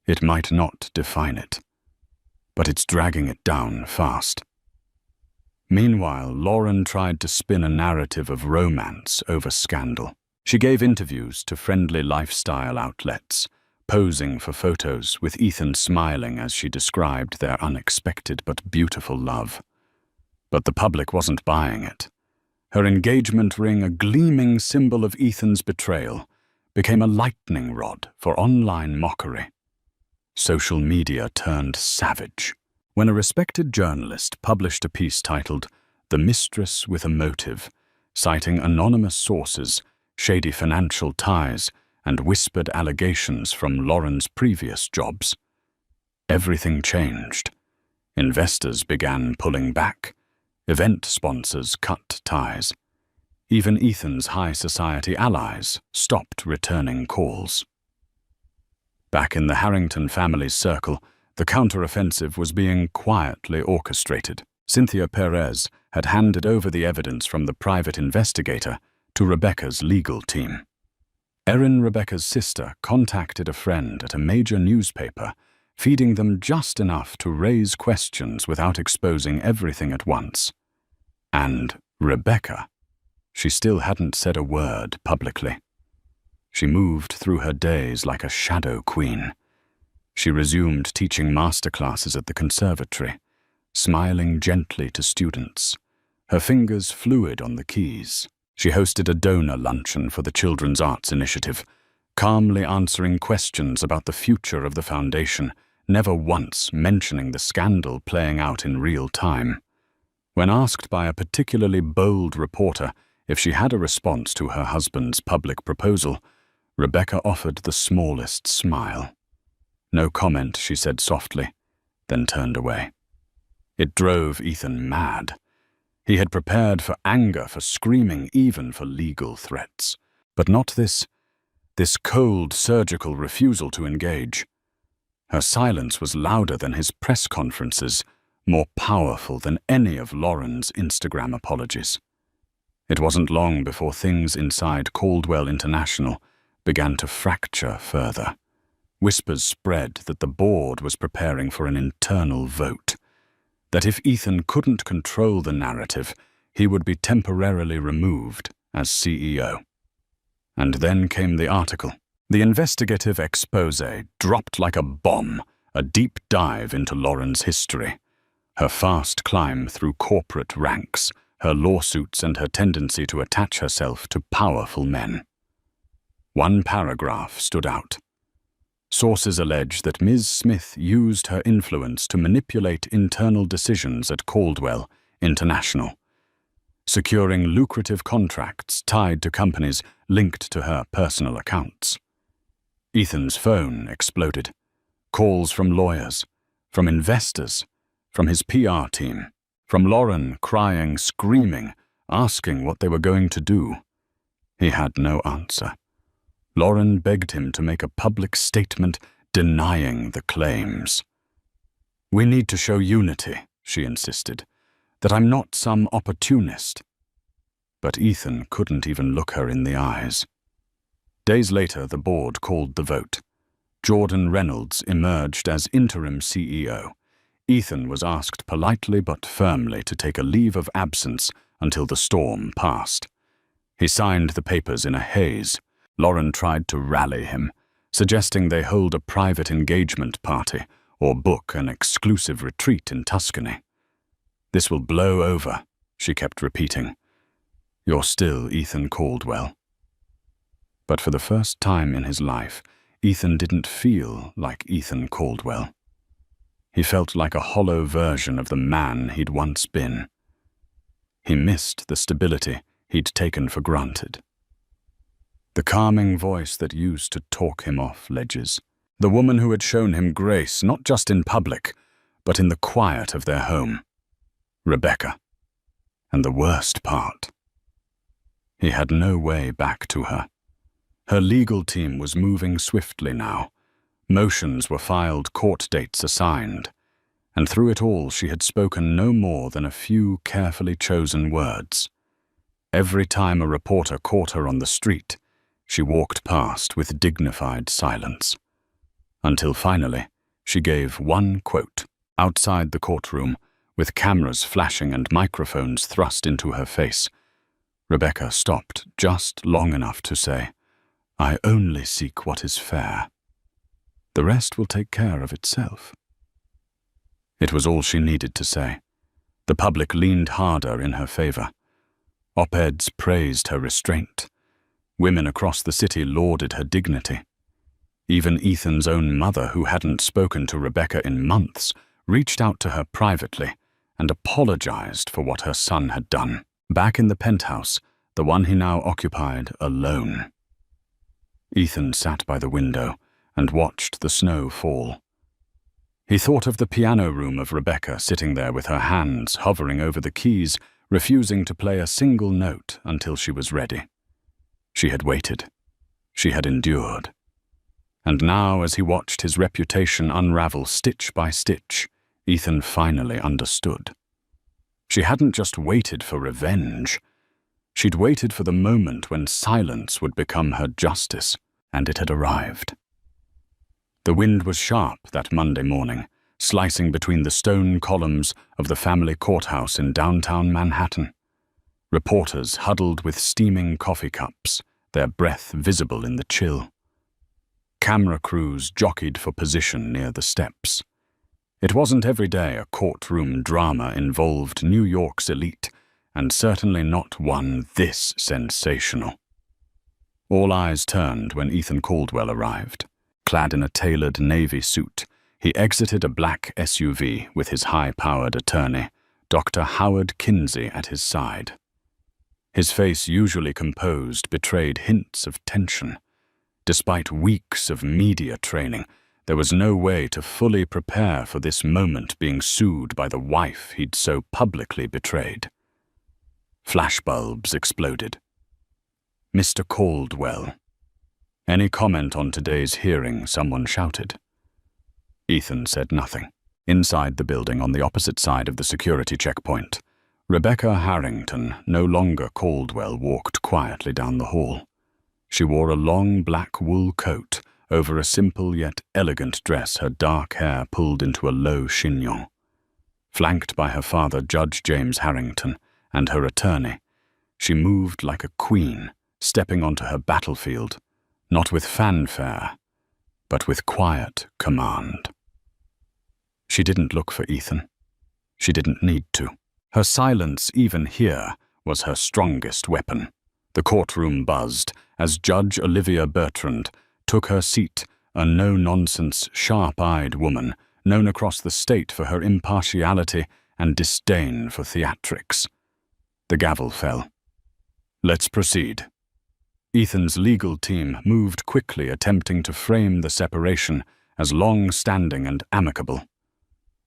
It might not define it, but it's dragging it down fast. Meanwhile, Lauren tried to spin a narrative of romance over scandal. She gave interviews to friendly lifestyle outlets, posing for photos with Ethan smiling as she described their unexpected but beautiful love. But the public wasn't buying it. Her engagement ring, a gleaming symbol of Ethan's betrayal, became a lightning rod for online mockery. Social media turned savage. When a respected journalist published a piece titled "The Mistress with a Motive," citing anonymous sources, shady financial ties, and whispered allegations from Lauren's previous jobs, everything changed. Investors began pulling back. Event sponsors cut ties. Even Ethan's high society allies stopped returning calls. Back in the Harrington family's circle, the counteroffensive was being quietly orchestrated. Cynthia Perez had handed over the evidence from the private investigator to Rebecca's legal team. Erin, Rebecca's sister, contacted a friend at a major newspaper, feeding them just enough to raise questions without exposing everything at once. And Rebecca, she still hadn't said a word publicly. She moved through her days like a shadow queen. She resumed teaching masterclasses at the conservatory, smiling gently to students, her fingers fluid on the keys. She hosted a donor luncheon for the Children's Arts Initiative, calmly answering questions about the future of the foundation, never once mentioning the scandal playing out in real time. When asked by a particularly bold reporter if she had a response to her husband's public proposal, Rebecca offered the smallest smile. "No comment," she said softly, then turned away. It drove Ethan mad. He had prepared for anger, for screaming, even for legal threats. But not this cold, surgical refusal to engage. Her silence was louder than his press conferences, more powerful than any of Lauren's Instagram apologies. It wasn't long before things inside Caldwell International began to fracture further. Whispers spread that the board was preparing for an internal vote, that if Ethan couldn't control the narrative, he would be temporarily removed as CEO. And then came the article. The investigative expose dropped like a bomb, a deep dive into Lauren's history, her fast climb through corporate ranks, her lawsuits and her tendency to attach herself to powerful men. One paragraph stood out. Sources allege that Ms. Smith used her influence to manipulate internal decisions at Caldwell International, securing lucrative contracts tied to companies linked to her personal accounts. Ethan's phone exploded. Calls from lawyers, from investors, from his PR team, from Lauren crying, screaming, asking what they were going to do. He had no answer. Lauren begged him to make a public statement denying the claims. "We need to show unity," she insisted, "that I'm not some opportunist." But Ethan couldn't even look her in the eyes. Days later, the board called the vote. Jordan Reynolds emerged as interim CEO. Ethan was asked politely but firmly to take a leave of absence until the storm passed. He signed the papers in a haze. Lauren tried to rally him, suggesting they hold a private engagement party or book an exclusive retreat in Tuscany. "This will blow over," she kept repeating. "You're still Ethan Caldwell." But for the first time in his life, Ethan didn't feel like Ethan Caldwell. He felt like a hollow version of the man he'd once been. He missed the stability he'd taken for granted. The calming voice that used to talk him off ledges. The woman who had shown him grace, not just in public, but in the quiet of their home. Rebecca. And the worst part. He had no way back to her. Her legal team was moving swiftly now. Motions were filed, court dates assigned. And through it all, she had spoken no more than a few carefully chosen words. Every time a reporter caught her on the street, she walked past with dignified silence. Until finally, she gave one quote, outside the courtroom, with cameras flashing and microphones thrust into her face. Rebecca stopped just long enough to say, "I only seek what is fair. The rest will take care of itself." It was all she needed to say. The public leaned harder in her favor. Op-eds praised her restraint. Women across the city lauded her dignity. Even Ethan's own mother, who hadn't spoken to Rebecca in months, reached out to her privately and apologized for what her son had done. Back in the penthouse, the one he now occupied alone. Ethan sat by the window and watched the snow fall. He thought of the piano room of Rebecca sitting there with her hands hovering over the keys, refusing to play a single note until she was ready. She had waited. She had endured. And now, as he watched his reputation unravel stitch by stitch, Ethan finally understood. She hadn't just waited for revenge. She'd waited for the moment when silence would become her justice, and it had arrived. The wind was sharp that Monday morning, slicing between the stone columns of the family courthouse in downtown Manhattan. Reporters huddled with steaming coffee cups, their breath visible in the chill. Camera crews jockeyed for position near the steps. It wasn't every day a courtroom drama involved New York's elite, and certainly not one this sensational. All eyes turned when Ethan Caldwell arrived. Clad in a tailored navy suit, he exited a black SUV with his high-powered attorney, Dr. Howard Kinsey, at his side. His face, usually composed, betrayed hints of tension. Despite weeks of media training, there was no way to fully prepare for this moment, being sued by the wife he'd so publicly betrayed. Flashbulbs exploded. "Mr. Caldwell." "Any comment on today's hearing?" someone shouted. Ethan said nothing. Inside the building on the opposite side of the security checkpoint, Rebecca Harrington, no longer Caldwell, walked quietly down the hall. She wore a long black wool coat over a simple yet elegant dress, her dark hair pulled into a low chignon. Flanked by her father, Judge James Harrington, and her attorney, she moved like a queen, stepping onto her battlefield, not with fanfare, but with quiet command. She didn't look for Ethan. She didn't need to. Her silence, even here, was her strongest weapon. The courtroom buzzed as Judge Olivia Bertrand took her seat, a no-nonsense, sharp-eyed woman known across the state for her impartiality and disdain for theatrics. The gavel fell. "Let's proceed." Ethan's legal team moved quickly, attempting to frame the separation as long-standing and amicable.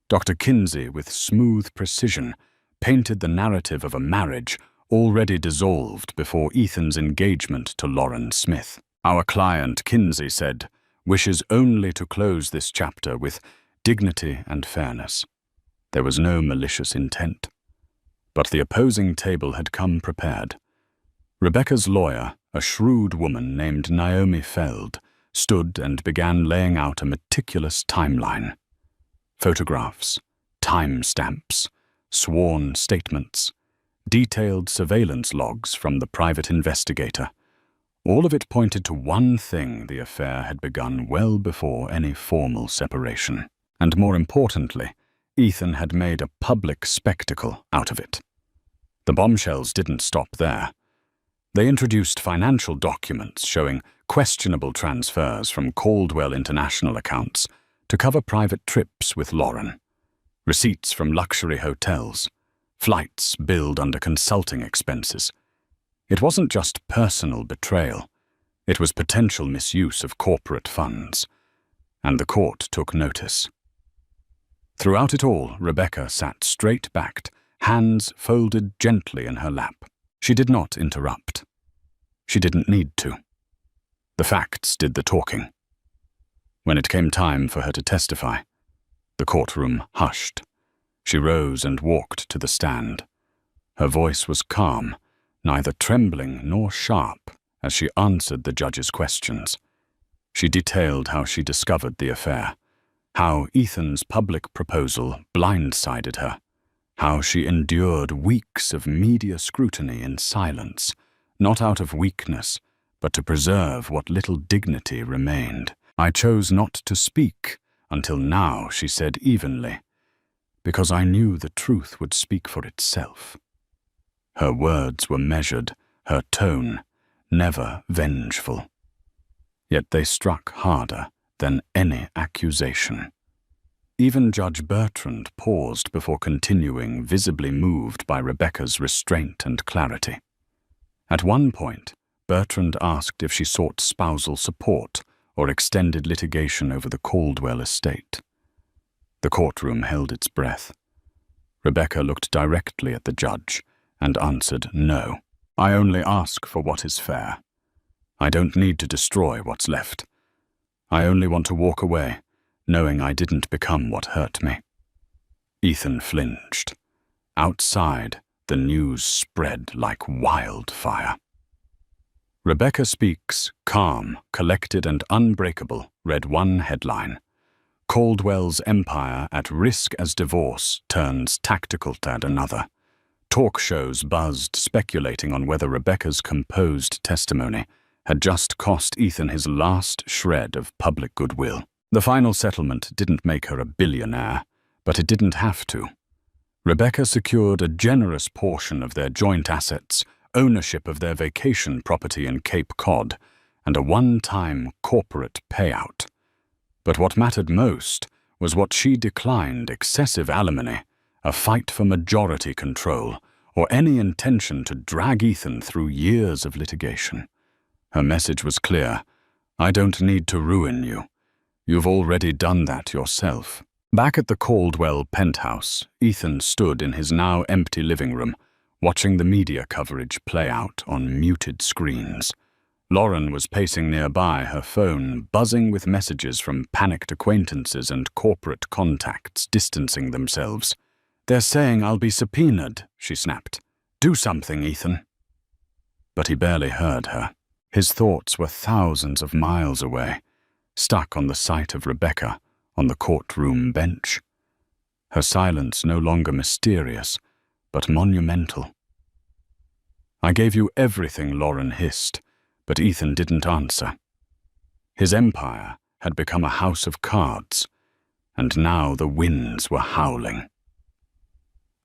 Dr. Kinsey, with smooth precision, painted the narrative of a marriage already dissolved before Ethan's engagement to Lauren Smith. "Our client," Kinsey said, "wishes only to close this chapter with dignity and fairness." There was no malicious intent. But the opposing table had come prepared. Rebecca's lawyer, a shrewd woman named Naomi Feld, stood and began laying out a meticulous timeline. Photographs, timestamps, sworn statements, detailed surveillance logs from the private investigator. All of it pointed to one thing: the affair had begun well before any formal separation. And more importantly, Ethan had made a public spectacle out of it. The bombshells didn't stop there. They introduced financial documents showing questionable transfers from Caldwell International accounts to cover private trips with Lauren, receipts from luxury hotels, flights billed under consulting expenses. It wasn't just personal betrayal, it was potential misuse of corporate funds, and the court took notice. Throughout it all, Rebecca sat straight-backed, hands folded gently in her lap. She did not interrupt. She didn't need to. The facts did the talking. When it came time for her to testify, the courtroom hushed. She rose and walked to the stand. Her voice was calm, neither trembling nor sharp, as she answered the judge's questions. She detailed how she discovered the affair, how Ethan's public proposal blindsided her, how she endured weeks of media scrutiny in silence, not out of weakness, but to preserve what little dignity remained. "I chose not to speak until now," she said evenly, "because I knew the truth would speak for itself." Her words were measured, her tone never vengeful. Yet they struck harder than any accusation. Even Judge Bertrand paused before continuing, visibly moved by Rebecca's restraint and clarity. At one point, Bertrand asked if she sought spousal support or extended litigation over the Caldwell estate. The courtroom held its breath. Rebecca looked directly at the judge and answered no. "I only ask for what is fair. I don't need to destroy what's left. I only want to walk away, knowing I didn't become what hurt me." Ethan flinched. Outside, the news spread like wildfire. "Rebecca speaks, calm, collected and unbreakable," read one headline. "Caldwell's empire at risk as divorce turns tactical," read another. Talk shows buzzed, speculating on whether Rebecca's composed testimony had just cost Ethan his last shred of public goodwill. The final settlement didn't make her a billionaire, but it didn't have to. Rebecca secured a generous portion of their joint assets, ownership of their vacation property in Cape Cod, and a one-time corporate payout. But what mattered most was what she declined: excessive alimony, a fight for majority control, or any intention to drag Ethan through years of litigation. Her message was clear: "I don't need to ruin you. You've already done that yourself." Back at the Caldwell penthouse, Ethan stood in his now empty living room, watching the media coverage play out on muted screens. Lauren was pacing nearby, her phone buzzing with messages from panicked acquaintances and corporate contacts distancing themselves. "They're saying I'll be subpoenaed," she snapped. "Do something, Ethan." But he barely heard her. His thoughts were thousands of miles away, stuck on the sight of Rebecca on the courtroom bench. Her silence no longer mysterious, but monumental. "I gave you everything," Lauren hissed, but Ethan didn't answer. His empire had become a house of cards, and now the winds were howling.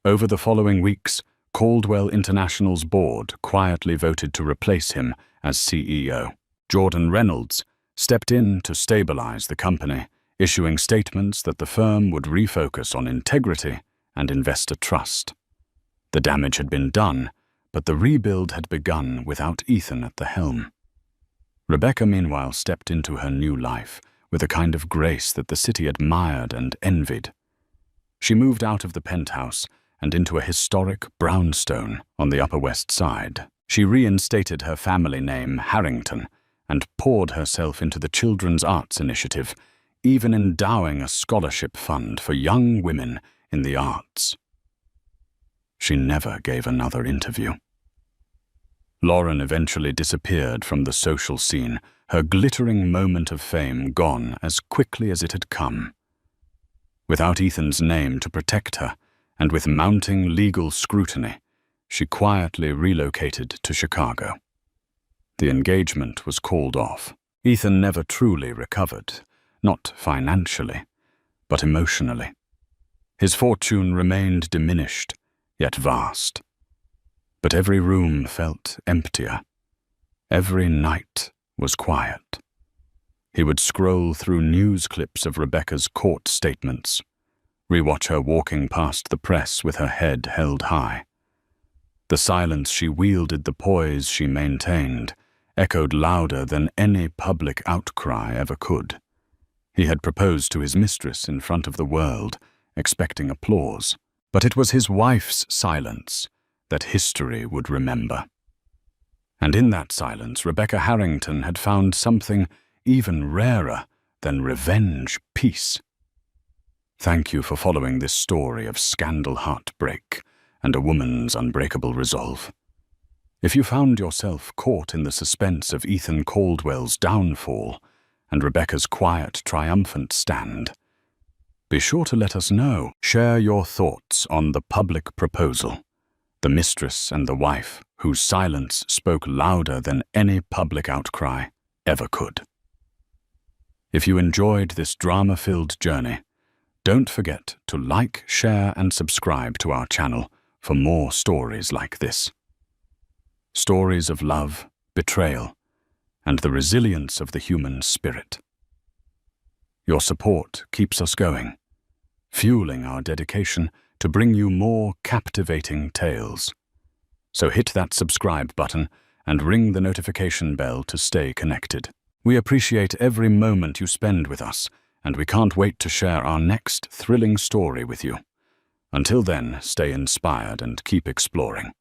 Over the following weeks, Caldwell International's board quietly voted to replace him as CEO. Jordan Reynolds stepped in to stabilize the company, issuing statements that the firm would refocus on integrity and investor trust. The damage had been done, but the rebuild had begun without Ethan at the helm. Rebecca, meanwhile, stepped into her new life with a kind of grace that the city admired and envied. She moved out of the penthouse and into a historic brownstone on the Upper West Side. She reinstated her family name, Harrington, and poured herself into the Children's Arts Initiative, even endowing a scholarship fund for young women in the arts. She never gave another interview. Lauren eventually disappeared from the social scene, her glittering moment of fame gone as quickly as it had come. Without Ethan's name to protect her, and with mounting legal scrutiny, she quietly relocated to Chicago. The engagement was called off. Ethan never truly recovered, not financially, but emotionally. His fortune remained diminished, yet vast. But every room felt emptier. Every night was quiet. He would scroll through news clips of Rebecca's court statements, rewatch her walking past the press with her head held high. The silence she wielded, the poise she maintained, echoed louder than any public outcry ever could. He had proposed to his mistress in front of the world, expecting applause. But it was his wife's silence that history would remember. And in that silence, Rebecca Harrington had found something even rarer than revenge peace. Thank you for following this story of scandal, heartbreak, and a woman's unbreakable resolve. If you found yourself caught in the suspense of Ethan Caldwell's downfall and Rebecca's quiet, triumphant stand, be sure to let us know. Share your thoughts on the public proposal, the mistress and the wife whose silence spoke louder than any public outcry ever could. If you enjoyed this drama-filled journey, don't forget to like, share, and subscribe to our channel for more stories like this. Stories of love, betrayal, and the resilience of the human spirit. Your support keeps us going, fueling our dedication to bring you more captivating tales. So hit that subscribe button and ring the notification bell to stay connected. We appreciate every moment you spend with us, and we can't wait to share our next thrilling story with you. Until then, stay inspired and keep exploring.